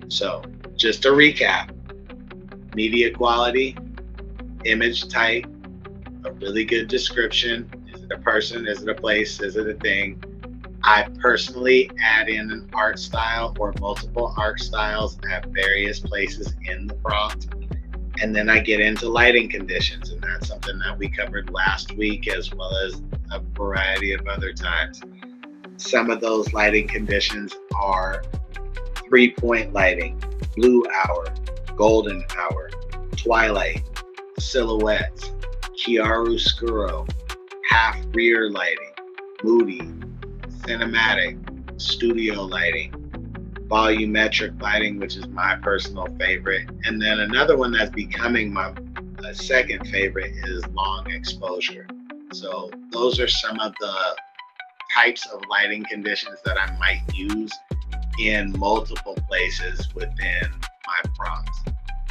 So just to recap, media quality, image type, a really good description. Is it a person? Is it a place? Is it a thing? I personally add in an art style or multiple art styles at various places in the prompt. And then I get into lighting conditions, and that's something that we covered last week as well as a variety of other times. Some of those lighting conditions are 3-point lighting, blue hour, golden hour, twilight, silhouettes, chiaroscuro, half rear lighting, moody, cinematic, studio lighting, volumetric lighting, which is my personal favorite. And then another one that's becoming my second favorite is long exposure. So those are some of the types of lighting conditions that I might use in multiple places within my prompts.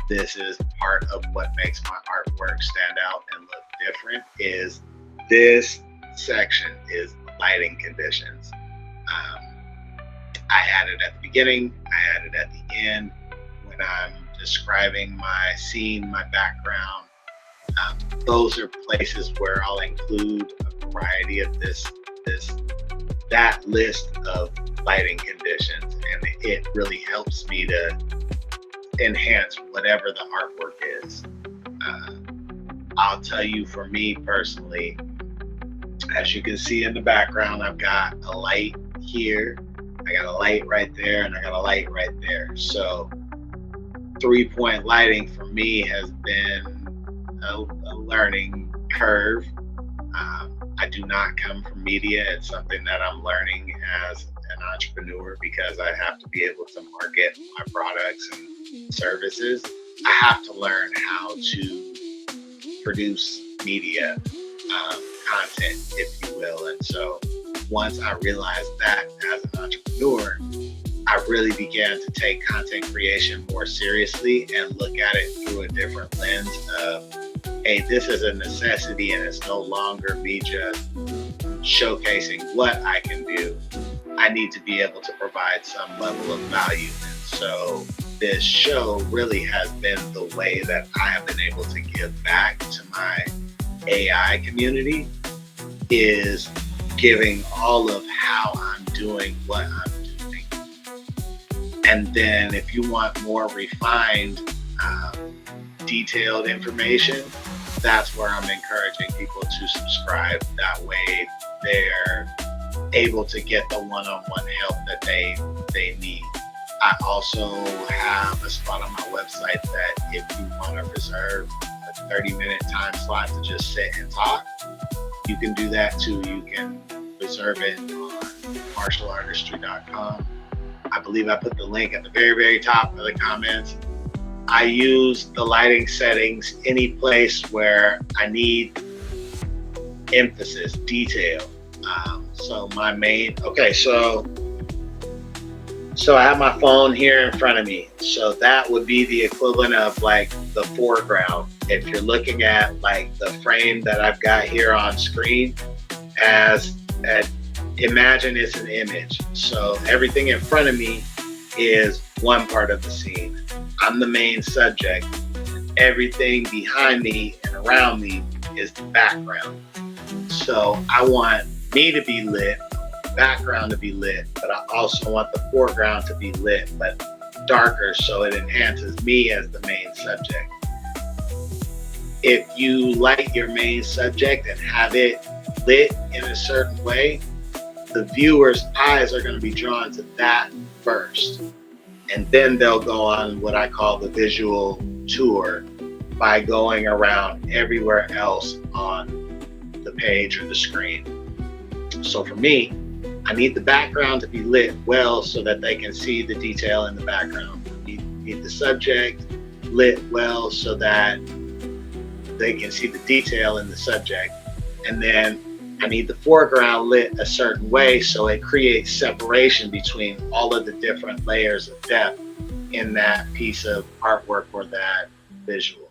This is part of what makes my artwork stand out and look different is this section is lighting conditions. I add it at the beginning, I add it at the end when I'm describing my scene, my background. Those are places where I'll include a variety of that list of lighting conditions, and it really helps me to enhance whatever the artwork is. I'll tell you, for me personally, as you can see in the background, I've got a light here, I got a light right there, and I got a light right there. So 3-point lighting for me has been a learning curve. I do not come from media. It's something that I'm learning as an entrepreneur because I have to be able to market my products and services. I have to learn how to produce media content, if you will. And so once I realized that as an entrepreneur, I really began to take content creation more seriously and look at it through a different lens of, hey, this is a necessity and it's no longer me just showcasing what I can do. I need to be able to provide some level of value. And so this show really has been the way that I have been able to give back to my AI community, is giving all of how I'm doing what I'm doing. And then if you want more refined, detailed information, that's where I'm encouraging people to subscribe. That way they're able to get the one-on-one help that they need. I also have a spot on my website that if you want to reserve a 30-minute time slot to just sit and talk, you can do that too. You can reserve it on marshallartistry.com. I believe I put the link at the very, very top of the comments. I use the lighting settings any place where I need emphasis, detail. So I have my phone here in front of me. So that would be the equivalent of like the foreground. If you're looking at like the frame that I've got here on screen, imagine it's an image. So everything in front of me is one part of the scene. I'm the main subject. Everything behind me and around me is the background. So I want me to be lit, the background to be lit, but I also want the foreground to be lit, but darker, so it enhances me as the main subject. If you light your main subject and have it lit in a certain way, the viewer's eyes are going to be drawn to that first. And then they'll go on what I call the visual tour by going around everywhere else on the page or the screen. So for me, I need the background to be lit well so that they can see the detail in the background. I need the subject lit well so that they can see the detail in the subject. And then I need the foreground lit a certain way so it creates separation between all of the different layers of depth in that piece of artwork or that visual.